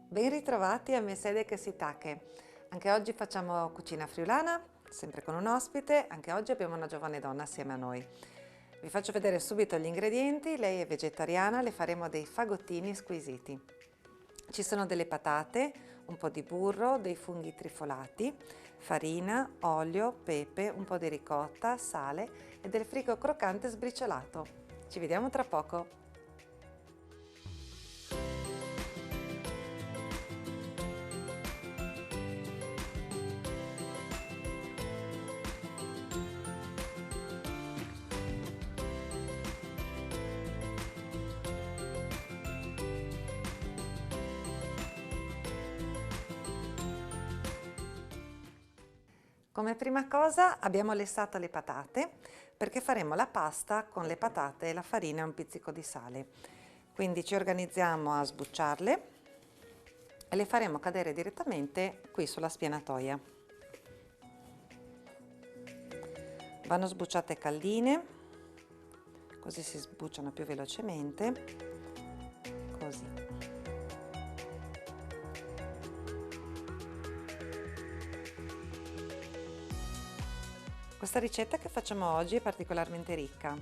Ben ritrovati a Mesede che si tache. Anche oggi facciamo cucina friulana, sempre con un ospite. Anche oggi abbiamo una giovane donna assieme a noi. Vi faccio vedere subito gli ingredienti. Lei è vegetariana, le faremo dei fagottini squisiti. Ci sono delle patate, un po' di burro, dei funghi trifolati, farina, olio, pepe, un po' di ricotta, sale e del frigo croccante sbriciolato. Ci vediamo tra poco. Come prima cosa abbiamo lessato le patate perché faremo la pasta con le patate, la farina e un pizzico di sale. Quindi ci organizziamo a sbucciarle e le faremo cadere direttamente qui sulla spianatoia. Vanno sbucciate caldine, così si sbucciano più velocemente. Così. Questa ricetta che facciamo oggi è particolarmente ricca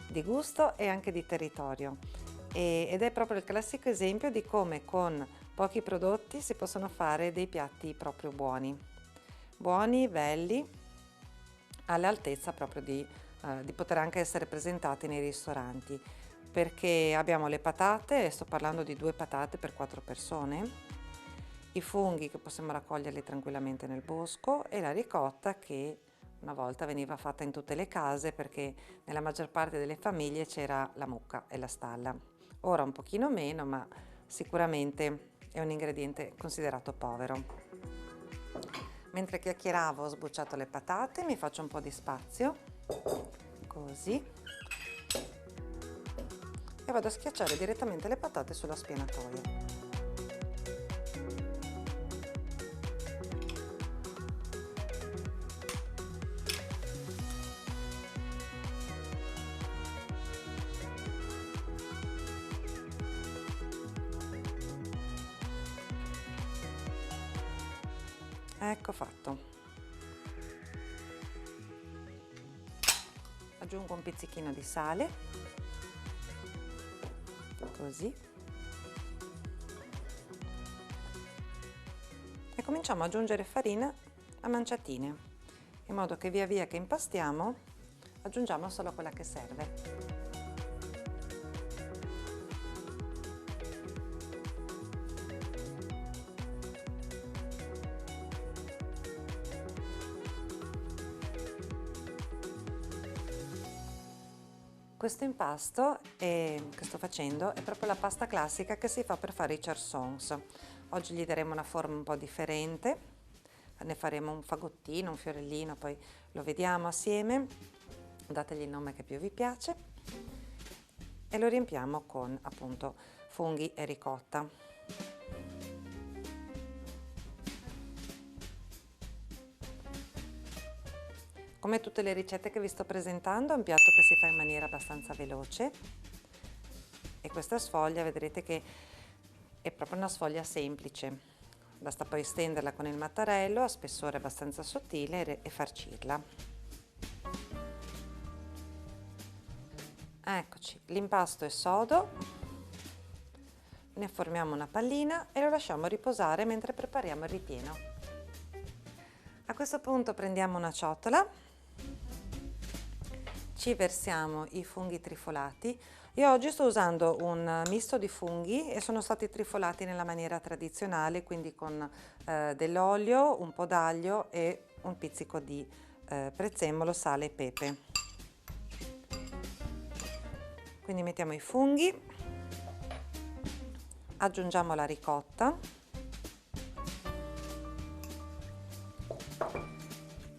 di gusto e anche di territorio ed è proprio il classico esempio di come con pochi prodotti si possono fare dei piatti proprio buoni, belli, all'altezza proprio di poter anche essere presentati nei ristoranti, perché abbiamo le patate, e sto parlando di 2 patate per 4 persone, i funghi che possiamo raccoglierli tranquillamente nel bosco e la ricotta che una volta veniva fatta in tutte le case perché nella maggior parte delle famiglie c'era la mucca e la stalla. Ora un pochino meno, ma sicuramente è un ingrediente considerato povero. Mentre chiacchieravo ho sbucciato le patate, mi faccio un po' di spazio, così, e vado a schiacciare direttamente le patate sulla spianatoia. Ecco fatto. Aggiungo un pizzichino di sale, così, e cominciamo ad aggiungere farina a manciatine, in modo che via via che impastiamo aggiungiamo solo quella che serve. Questo impasto che sto facendo è proprio la pasta classica che si fa per fare i charsons. Oggi gli daremo una forma un po' differente, ne faremo un fagottino, un fiorellino, poi lo vediamo assieme, dategli il nome che più vi piace e lo riempiamo con appunto funghi e ricotta. Come tutte le ricette che vi sto presentando è un piatto che si fa in maniera abbastanza veloce e questa sfoglia vedrete che è proprio una sfoglia semplice, basta poi stenderla con il mattarello a spessore abbastanza sottile e farcirla. Eccoci, l'impasto è sodo, ne formiamo una pallina e lo lasciamo riposare mentre prepariamo il ripieno. A questo punto prendiamo una ciotola, ci versiamo i funghi trifolati. Io oggi sto usando un misto di funghi e sono stati trifolati nella maniera tradizionale, quindi con dell'olio, un po' d'aglio e un pizzico di prezzemolo, sale e pepe. Quindi mettiamo i funghi, aggiungiamo la ricotta,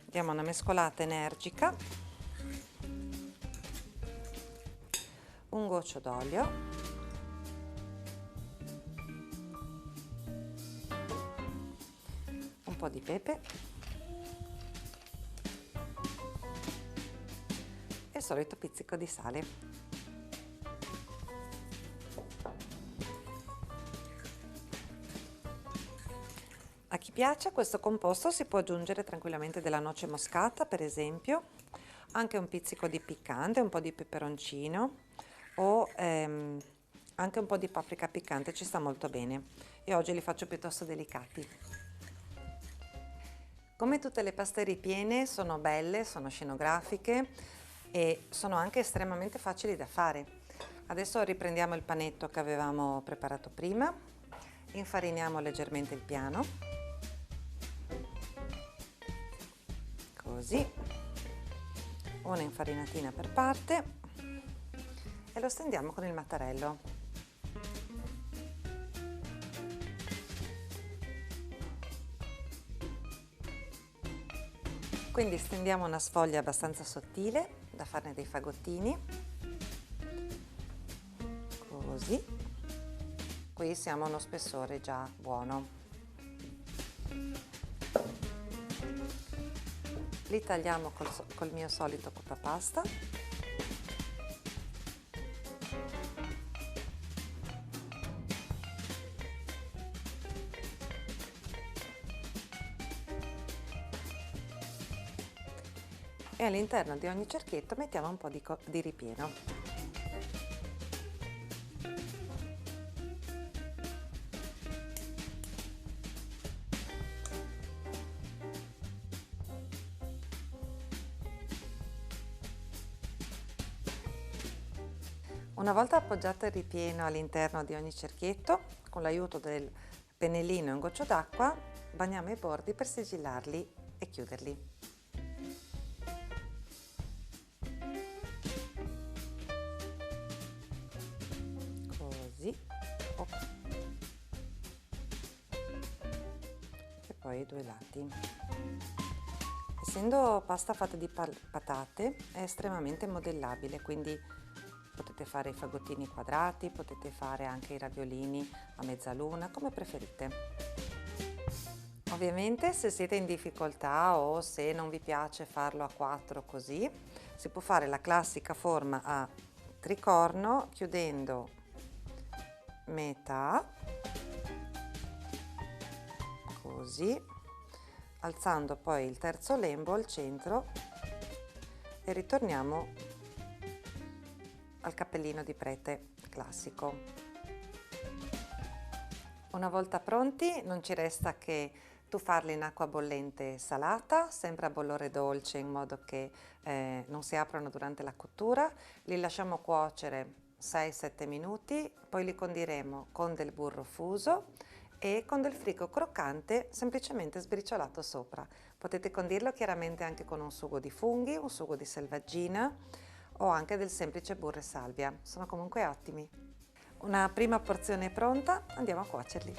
diamo una mescolata energica, un goccio d'olio, un po' di pepe e il solito pizzico di sale. A chi piace a questo composto si può aggiungere tranquillamente della noce moscata, per esempio, anche un pizzico di piccante, un po' di peperoncino o anche un po' di paprika piccante, ci sta molto bene. E oggi li faccio piuttosto delicati. Come tutte le paste ripiene sono belle, sono scenografiche e sono anche estremamente facili da fare. Adesso riprendiamo il panetto che avevamo preparato prima, infariniamo leggermente il piano, così, una infarinatina per parte e lo stendiamo con il mattarello. Quindi stendiamo una sfoglia abbastanza sottile da farne dei fagottini, così. Qui siamo a uno spessore già buono. Li tagliamo col mio solito coppapasta. E all'interno di ogni cerchietto mettiamo un po' di ripieno. Una volta appoggiato il ripieno all'interno di ogni cerchietto, con l'aiuto del pennellino e un goccio d'acqua, bagniamo i bordi per sigillarli e chiuderli. Così. E poi i due lati. Essendo pasta fatta di patate, è estremamente modellabile, quindi potete fare i fagottini quadrati, potete fare anche i raviolini a mezzaluna, come preferite. Ovviamente se siete in difficoltà o se non vi piace farlo a 4 così, si può fare la classica forma a tricorno chiudendo metà, così, alzando poi il terzo lembo al centro e ritorniamo al cappellino di prete classico. Una volta pronti non ci resta che tuffarli in acqua bollente salata, sempre a bollore dolce in modo che non si aprano durante la cottura. Li lasciamo cuocere 6-7 minuti, poi li condiremo con del burro fuso e con del frigo croccante semplicemente sbriciolato sopra. Potete condirlo chiaramente anche con un sugo di funghi, un sugo di selvaggina o anche del semplice burro e salvia. Sono comunque ottimi. Una prima porzione è pronta, andiamo a cuocerli.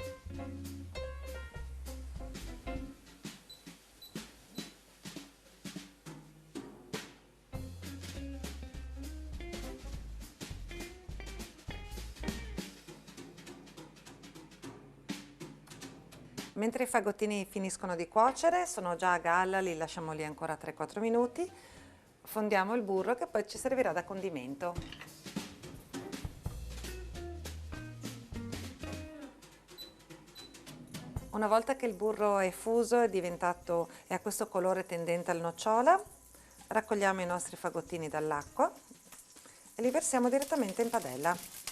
Mentre i fagottini finiscono di cuocere, sono già a galla, li lasciamo lì ancora 3-4 minuti, fondiamo il burro che poi ci servirà da condimento. Una volta che il burro è fuso e ha questo colore tendente al nocciola, raccogliamo i nostri fagottini dall'acqua e li versiamo direttamente in padella.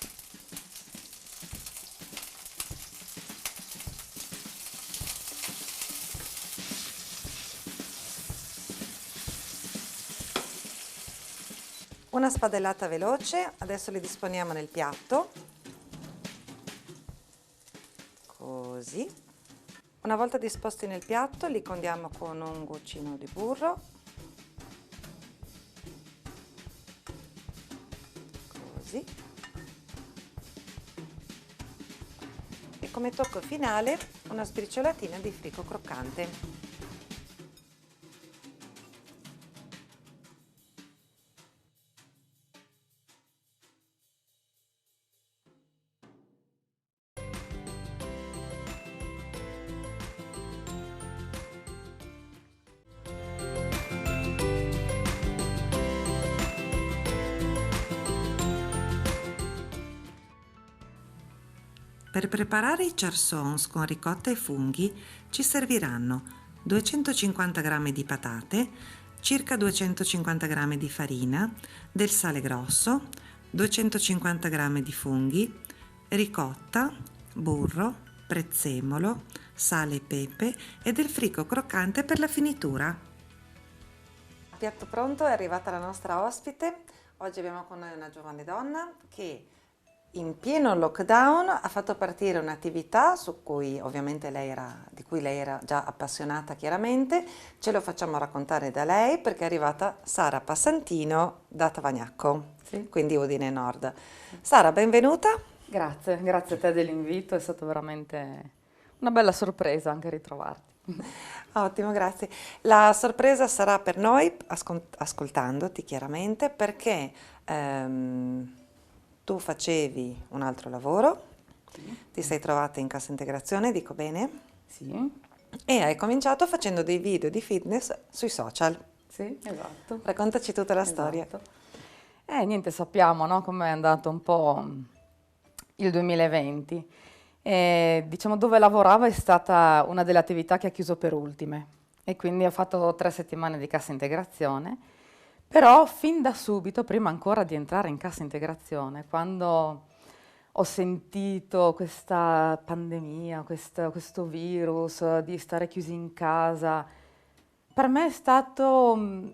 Una spadellata veloce, adesso li disponiamo nel piatto, così. Una volta disposti nel piatto li condiamo con un goccino di burro, così. E come tocco finale una sbriciolatina di frigo croccante. Per preparare i charsons con ricotta e funghi ci serviranno 250 g di patate, circa 250 g di farina, del sale grosso, 250 g di funghi, ricotta, burro, prezzemolo, sale e pepe e del frigo croccante per la finitura. Piatto pronto, è arrivata la nostra ospite. Oggi abbiamo con noi una giovane donna che in pieno lockdown ha fatto partire un'attività di cui lei era già appassionata chiaramente. Ce lo facciamo raccontare da lei perché è arrivata Sara Passantino da Tavagnacco, Sì. quindi Udine Nord. Sara, benvenuta. Grazie a te dell'invito, è stata veramente una bella sorpresa anche ritrovarti. Ottimo, grazie. La sorpresa sarà per noi, ascoltandoti chiaramente, perché tu facevi un altro lavoro, ti sei trovata in cassa integrazione, dico bene? Sì, E hai cominciato facendo dei video di fitness sui social. sì, esatto. Raccontaci tutta la storia. Esatto. Niente, sappiamo, no, com'è andato un po' il 2020. Diciamo, dove lavoravo è stata una delle attività che ha chiuso per ultime e quindi ho fatto 3 settimane di cassa integrazione, però fin da subito, prima ancora di entrare in cassa integrazione, quando ho sentito questa pandemia, questo virus, di stare chiusi in casa, per me è stato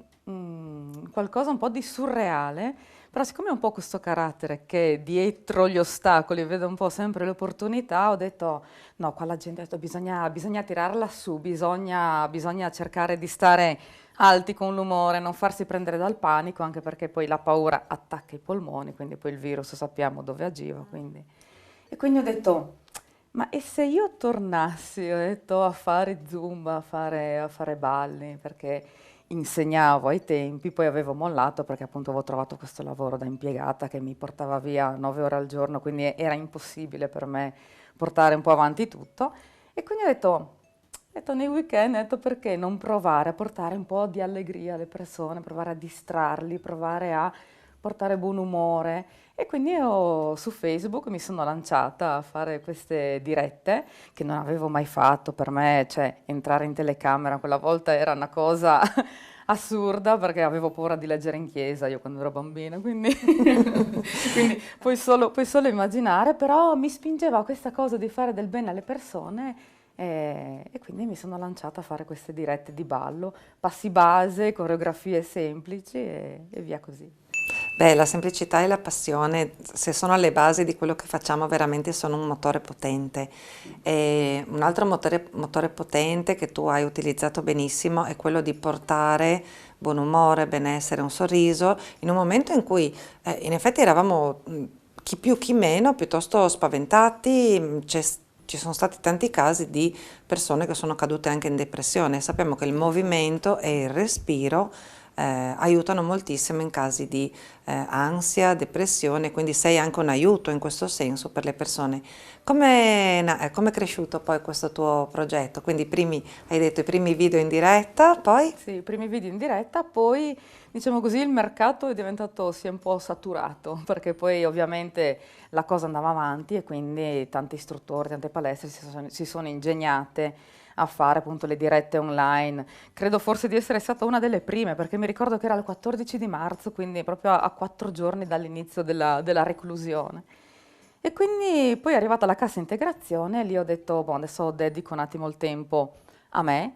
qualcosa un po' di surreale, però siccome ho un po' questo carattere che dietro gli ostacoli vedo un po' sempre le opportunità, ho detto no, qua la gente ha detto bisogna tirarla su, bisogna cercare di stare alti con l'umore, non farsi prendere dal panico, anche perché poi la paura attacca i polmoni, quindi poi il virus sappiamo dove agiva, quindi. E quindi ho detto, ma e se io tornassi, ho detto, a fare Zumba, a fare balli, perché insegnavo ai tempi, poi avevo mollato perché appunto avevo trovato questo lavoro da impiegata che mi portava via 9 ore al giorno, quindi era impossibile per me portare un po' avanti tutto. E quindi ho detto nei weekend, ho detto perché non provare a portare un po' di allegria alle persone, provare a distrarli, provare a portare buon umore. E quindi su Facebook mi sono lanciata a fare queste dirette che non avevo mai fatto. Per me, cioè, entrare in telecamera quella volta era una cosa assurda perché avevo paura di leggere in chiesa io quando ero bambina, quindi, quindi puoi solo immaginare, però mi spingeva questa cosa di fare del bene alle persone e quindi mi sono lanciata a fare queste dirette di ballo, passi base, coreografie semplici e via così. Beh, la semplicità e la passione, se sono alle basi di quello che facciamo, veramente sono un motore potente. E un altro motore potente che tu hai utilizzato benissimo è quello di portare buon umore, benessere, un sorriso, in un momento in cui in effetti eravamo chi più chi meno, piuttosto spaventati. Ci sono stati tanti casi di persone che sono cadute anche in depressione. Sappiamo che il movimento e il respiro aiutano moltissimo in casi di ansia, depressione, quindi sei anche un aiuto in questo senso per le persone. Come è cresciuto poi questo tuo progetto? Quindi hai detto i primi video in diretta, poi? Sì, i primi video in diretta, poi diciamo così il mercato è diventato si è un po' saturato, perché poi ovviamente la cosa andava avanti e quindi tanti istruttori, tante palestre si sono ingegnate a fare appunto le dirette online. Credo forse di essere stata una delle prime, perché mi ricordo che era il 14 di marzo, quindi proprio a 4 giorni dall'inizio della reclusione. E quindi poi è arrivata la cassa integrazione e lì ho detto, boh, adesso dedico un attimo il tempo a me.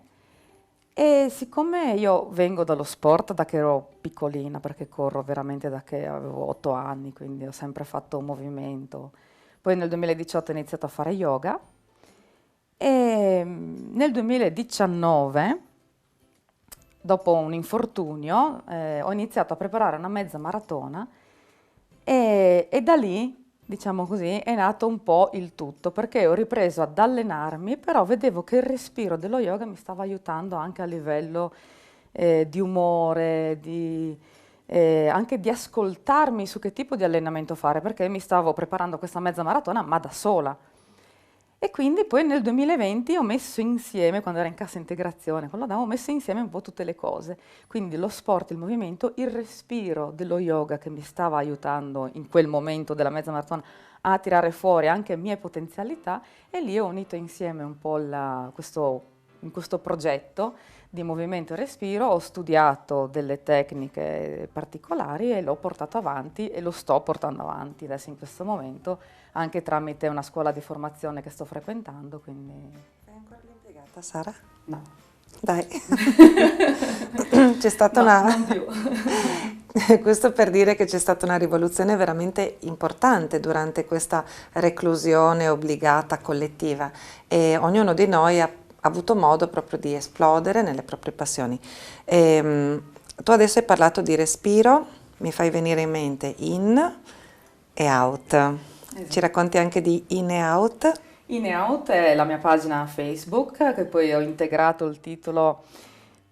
E siccome io vengo dallo sport da che ero piccolina, perché corro veramente da che avevo 8 anni, quindi ho sempre fatto movimento. Poi nel 2018 ho iniziato a fare yoga e nel 2019, dopo un infortunio, ho iniziato a preparare una mezza maratona e da lì, diciamo così, è nato un po' il tutto, perché ho ripreso ad allenarmi, però vedevo che il respiro dello yoga mi stava aiutando anche a livello di umore, anche di ascoltarmi su che tipo di allenamento fare, perché mi stavo preparando questa mezza maratona, ma da sola. E quindi poi nel 2020 ho messo insieme, quando era in cassa integrazione, con l'Adamo, ho messo insieme un po' tutte le cose. Quindi lo sport, il movimento, il respiro dello yoga che mi stava aiutando in quel momento della mezza maratona a tirare fuori anche mie potenzialità, e lì ho unito insieme un po' in questo progetto di movimento e respiro, ho studiato delle tecniche particolari e l'ho portato avanti e lo sto portando avanti adesso in questo momento, anche tramite una scuola di formazione che sto frequentando, quindi... Sei ancora l'impiegata, Sara? No. Dai, c'è stata No, non più. Questo per dire che c'è stata una rivoluzione veramente importante durante questa reclusione obbligata collettiva e ognuno di noi ha avuto modo proprio di esplodere nelle proprie passioni. Tu adesso hai parlato di respiro, mi fai venire in mente in e out. Esatto. Ci racconti anche di in e out? In e Out è la mia pagina Facebook, che poi ho integrato il titolo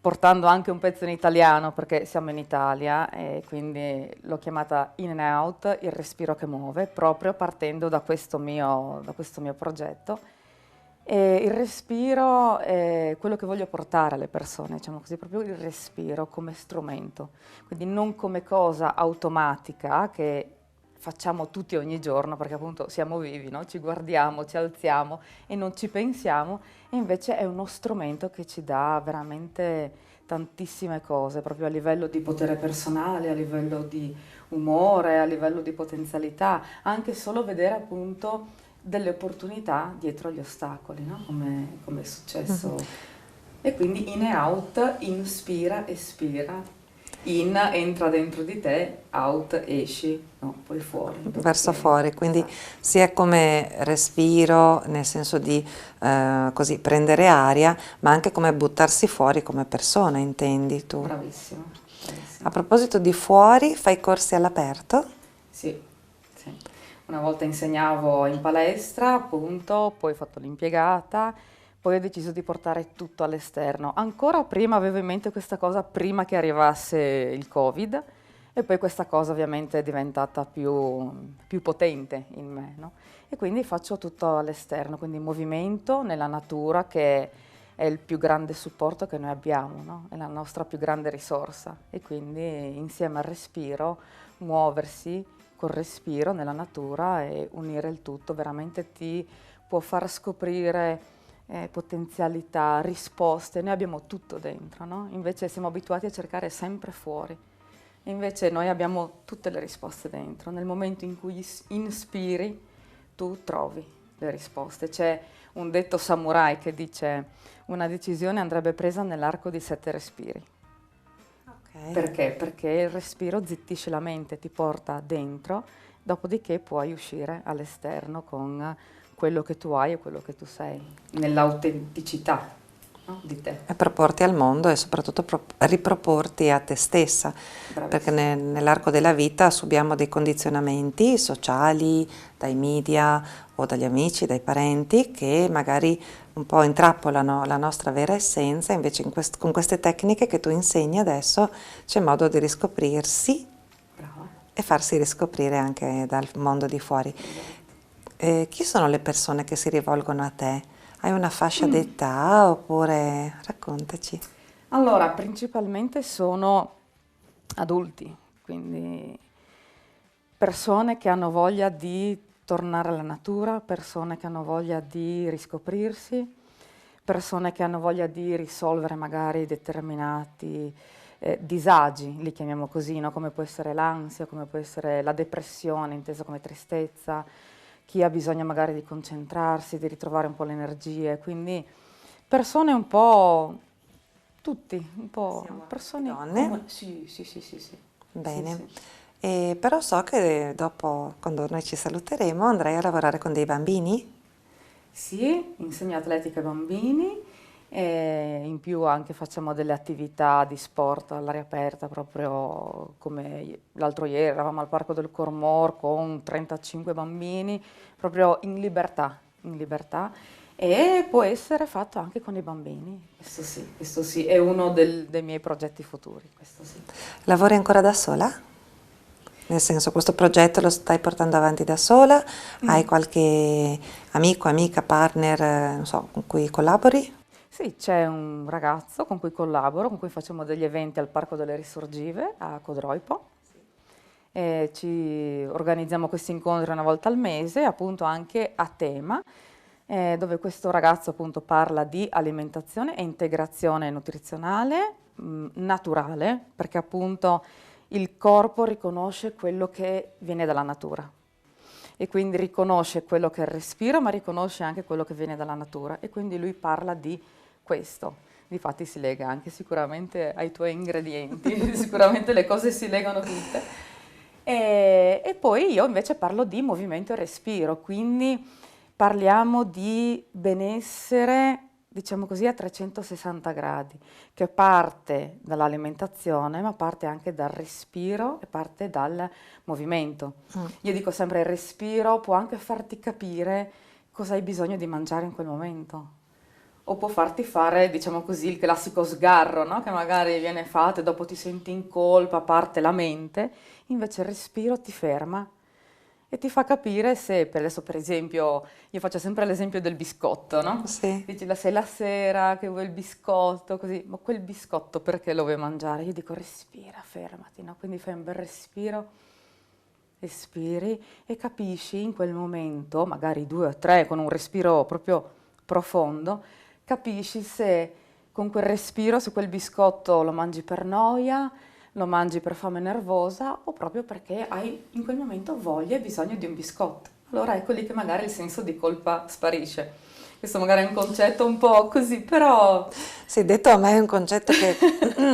portando anche un pezzo in italiano perché siamo in Italia e quindi l'ho chiamata In and Out, il respiro che muove, proprio partendo da questo mio progetto. E il respiro è quello che voglio portare alle persone, diciamo così, proprio il respiro come strumento, quindi non come cosa automatica che facciamo tutti ogni giorno, perché appunto siamo vivi, no? Ci guardiamo, ci alziamo e non ci pensiamo, e invece è uno strumento che ci dà veramente tantissime cose, proprio a livello di potere personale, a livello di umore, a livello di potenzialità, anche solo vedere appunto delle opportunità dietro agli ostacoli, no? Come è successo. E quindi in e out, inspira, espira. In entra dentro di te, out esci, no, poi fuori. Verso fuori, quindi Esatto. sia come respiro nel senso di così prendere aria, ma anche come buttarsi fuori come persona, intendi tu? Bravissimo, A bravissimo. proposito di fuori, fai corsi all'aperto? Sì, sì. Una volta insegnavo in palestra, appunto, poi ho fatto l'impiegata, poi ho deciso di portare tutto all'esterno. Ancora prima avevo in mente questa cosa, prima che arrivasse il Covid, e poi questa cosa ovviamente è diventata più potente in me, no? E quindi faccio tutto all'esterno, quindi movimento nella natura, che è il più grande supporto che noi abbiamo, no? È la nostra più grande risorsa, e quindi insieme al respiro muoversi col respiro nella natura e unire il tutto veramente ti può far scoprire potenzialità, risposte. Noi abbiamo tutto dentro, no? Invece siamo abituati a cercare sempre fuori. Invece noi abbiamo tutte le risposte dentro. Nel momento in cui inspiri, tu trovi le risposte. C'è un detto samurai che dice: una decisione andrebbe presa nell'arco di 7 respiri. Ok. Perché? Perché il respiro zittisce la mente, ti porta dentro, dopodiché puoi uscire all'esterno con quello che tu hai e quello che tu sei, nell'autenticità, no, di te. E proporti al mondo e soprattutto riproporti a te stessa, perché Bravissima. nell'arco della vita subiamo dei condizionamenti sociali, dai media o dagli amici, dai parenti, che magari un po' intrappolano la nostra vera essenza, invece con queste tecniche che tu insegni adesso c'è modo di riscoprirsi Brava. e farsi riscoprire anche dal mondo di fuori. Chi sono le persone che si rivolgono a te? Hai una fascia d'età oppure raccontaci. Allora, principalmente sono adulti, quindi persone che hanno voglia di tornare alla natura, persone che hanno voglia di riscoprirsi, persone che hanno voglia di risolvere magari determinati disagi, li chiamiamo così, no? Come può essere l'ansia, come può essere la depressione, intesa come tristezza, chi ha bisogno magari di concentrarsi, di ritrovare un po' le energie, quindi persone un po' tutti, un po' Siamo persone donne? sì, sì, sì, sì, sì. Bene. Sì, sì. Però so che dopo, quando noi ci saluteremo, andrai a lavorare con dei bambini? Sì, insegno atletica ai bambini e in più anche facciamo delle attività di sport all'aria aperta, proprio come l'altro ieri eravamo al Parco del Cormor con 35 bambini, proprio in libertà, e può essere fatto anche con i bambini, questo sì, è uno dei miei progetti futuri, questo sì. Lavori ancora da sola? Nel senso, questo progetto lo stai portando avanti da sola? Hai qualche amico, amica, partner, non so, con cui collabori? Sì, c'è un ragazzo con cui collaboro, con cui facciamo degli eventi al Parco delle Risorgive a Codroipo. E ci organizziamo questi incontri una volta al mese, appunto anche a tema, dove questo ragazzo appunto parla di alimentazione e integrazione nutrizionale naturale, perché appunto il corpo riconosce quello che viene dalla natura e quindi riconosce quello che è il respiro, ma riconosce anche quello che viene dalla natura e quindi lui parla di questo. Difatti si lega anche sicuramente ai tuoi ingredienti, sicuramente le cose si legano tutte. E poi io invece parlo di movimento e respiro, quindi parliamo di benessere, diciamo così, a 360 gradi, che parte dall'alimentazione, ma parte anche dal respiro e parte dal movimento. Io dico sempre, il respiro può anche farti capire cosa hai bisogno di mangiare in quel momento. O può farti fare, diciamo così, il classico sgarro, no? Che magari viene fatto e dopo ti senti in colpa, parte la mente, invece il respiro ti ferma e ti fa capire se, per adesso per esempio, io faccio sempre l'esempio del biscotto, no? Sì. Dici, sei la sera che vuoi il biscotto, così, ma quel biscotto perché lo vuoi mangiare? Io dico respira, fermati, no? Quindi fai un bel respiro, respiri e capisci in quel momento, magari 2 o 3, con un respiro proprio profondo, capisci se con quel respiro, se quel biscotto lo mangi per noia, lo mangi per fame nervosa o proprio perché hai in quel momento voglia e bisogno di un biscotto. Allora ecco lì che magari il senso di colpa sparisce. Questo magari è un concetto un po' così, però Sì, detto a me è un concetto che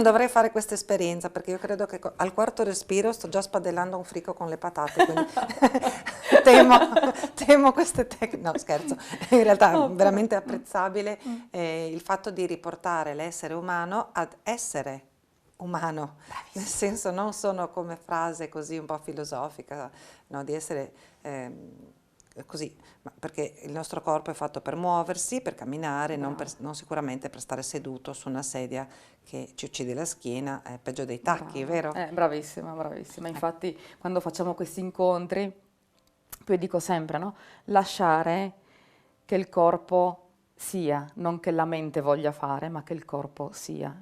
dovrei fare questa esperienza perché io credo che al quarto respiro sto già spadellando un frico con le patate, quindi temo, temo queste tecniche. No, scherzo, in realtà è no, però veramente apprezzabile il fatto di riportare l'essere umano ad essere umano, nel senso non sono come frase così un po' filosofica, no, di essere così, ma perché il nostro corpo è fatto per muoversi, per camminare, non sicuramente per stare seduto su una sedia che ci uccide la schiena, è peggio dei tacchi, brava, vero? bravissima, bravissima. Infatti, quando facciamo questi incontri, poi dico sempre, no? Lasciare che il corpo sia, non che la mente voglia fare, ma che il corpo sia.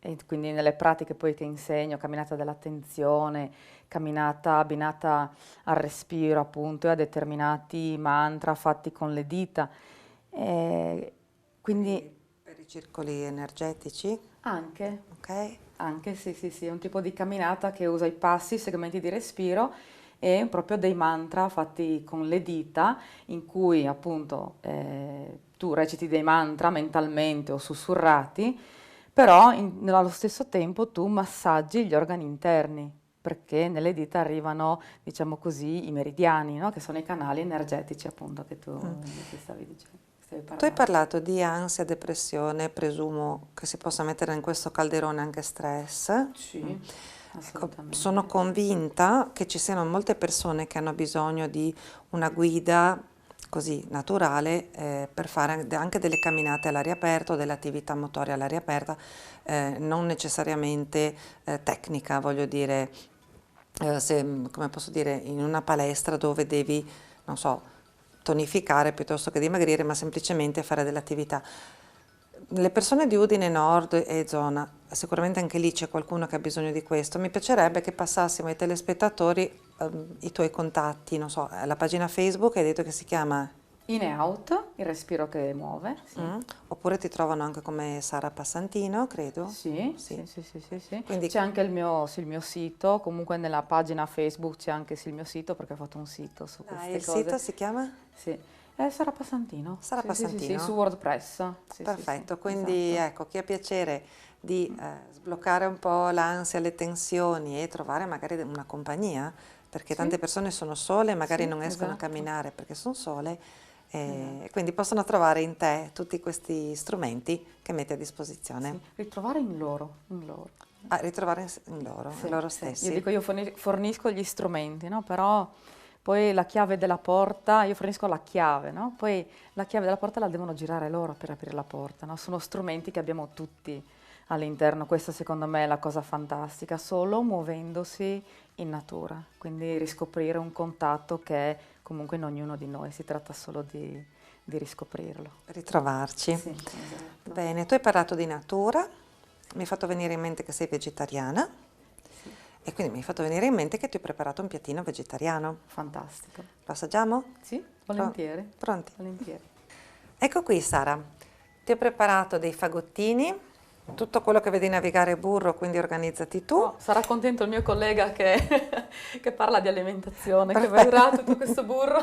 E quindi nelle pratiche poi che insegno, camminata dell'attenzione, camminata abbinata al respiro, appunto, e a determinati mantra fatti con le dita. E quindi Per i circoli energetici, anche ok? anche, sì, sì, sì, è un tipo di camminata che usa i passi, i segmenti di respiro e proprio dei mantra fatti con le dita in cui appunto tu reciti dei mantra mentalmente o sussurrati, però allo stesso tempo tu massaggi gli organi interni, perché nelle dita arrivano, diciamo così, i meridiani, no? Che sono i canali energetici appunto che tu ti stavi dicendo, stavi Tu hai parlando. parlato di ansia, depressione, presumo che si possa mettere in questo calderone anche stress. Sì, Ecco, sono assolutamente. convinta che ci siano molte persone che hanno bisogno di una guida così naturale per fare anche delle camminate all'aria aperta o delle attività motorie all'aria aperta, non necessariamente tecnica, voglio dire, come posso dire, in una palestra dove devi, non so, tonificare piuttosto che dimagrire, ma semplicemente fare delle attività. Le persone di Udine Nord e zona, sicuramente anche lì c'è qualcuno che ha bisogno di questo. Mi piacerebbe che passassimo ai telespettatori i tuoi contatti, non so, la pagina Facebook hai detto che si chiama, In e out, il respiro che muove, sì. oppure ti trovano anche come Sara Passantino, credo. Sì, Sì. sì, sì, sì, sì, sì. Quindi C'è anche il mio, sì, il mio sito, comunque nella pagina Facebook c'è anche sì, il mio sito perché ho fatto un sito su dai, queste il sito cose. si chiama Sì. Sara Passantino. Sara Sì, sì, sì, sì, su Passantino. WordPress. Sì, sì, sì, Perfetto, quindi esatto. ecco, chi ha piacere di sbloccare un po' l'ansia, le tensioni e trovare magari una compagnia, perché Sì, tante persone sono sole e magari sì, non escono a esatto. camminare perché sono sole, Esatto. quindi possono trovare in te tutti questi strumenti che metti a disposizione, Sì, ritrovare in loro, in loro. a ritrovare in Sì, loro sì. Io stessi. dico, io fornisco gli strumenti, no? Però poi la chiave della porta, io fornisco la chiave, no? Poi la chiave della porta la devono girare loro per aprire la porta, no? Sono strumenti che abbiamo tutti all'interno. Questa secondo me è la cosa fantastica, solo muovendosi in natura, quindi riscoprire un contatto che è comunque in ognuno di noi, si tratta solo di riscoprirlo. Ritrovarci. Sì, esatto. Bene, tu hai parlato di natura, mi hai fatto venire in mente che sei vegetariana e quindi mi hai fatto venire in mente che ti ho preparato un piattino vegetariano. Fantastico. Lo assaggiamo? Sì, volentieri. Pronti? Volentieri. Ecco qui Sara, ti ho preparato dei fagottini, tutto quello che vedi navigare è burro, quindi organizzati tu. Oh, sarà contento il mio collega che parla di alimentazione, che Perfetto. vedrà tutto questo burro.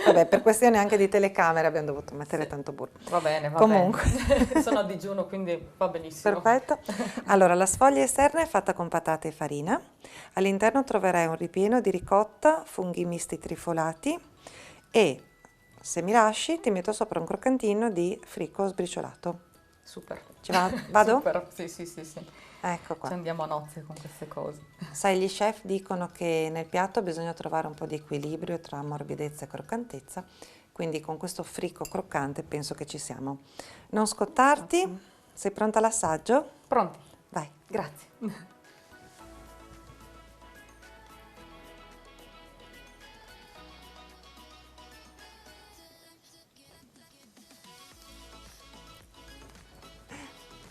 Vabbè, per questioni anche di telecamera abbiamo dovuto mettere tanto burro. Va bene, va Comunque. bene. Sono a digiuno, quindi va benissimo. Perfetto. Allora, la sfoglia esterna è fatta con patate e farina. All'interno troverai un ripieno di ricotta, funghi misti trifolati e, se mi lasci, ti metto sopra un croccantino di fricco sbriciolato. Super. Ci va? Vado? Super, sì, sì, sì, sì. Ecco Ci qua. andiamo a nozze con queste cose. Sai, gli chef dicono che nel piatto bisogna trovare un po' di equilibrio tra morbidezza e croccantezza, quindi con questo fricco croccante penso che ci siamo. Non scottarti, Ottimo. sei pronta all'assaggio? Pronti? Vai. Grazie.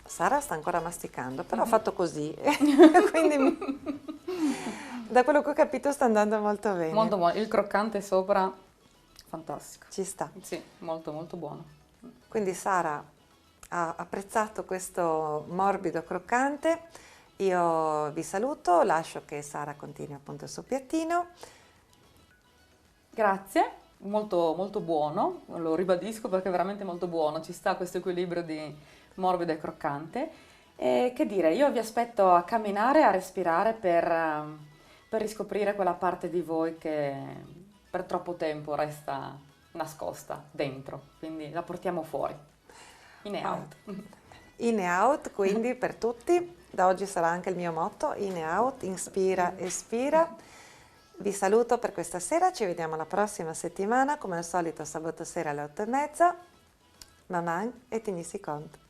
Sara sta ancora masticando, però ha fatto così, quindi da quello che ho capito sta andando molto bene. Molto buono. Il croccante sopra, fantastico. Ci sta. Sì, molto, molto buono. Quindi Sara ha apprezzato questo morbido croccante. Io vi saluto, lascio che Sara continui appunto il suo piattino. Grazie, molto, molto buono, lo ribadisco perché è veramente molto buono, ci sta questo equilibrio di morbido e croccante. E che dire, io vi aspetto a camminare, a respirare per riscoprire quella parte di voi che per troppo tempo resta nascosta dentro, quindi la portiamo fuori, in e out. In e out, quindi per tutti, da oggi sarà anche il mio motto, in e out, inspira, espira. Vi saluto per questa sera, ci vediamo la prossima settimana, come al solito sabato sera alle 8:30. Maman e tienisi conto.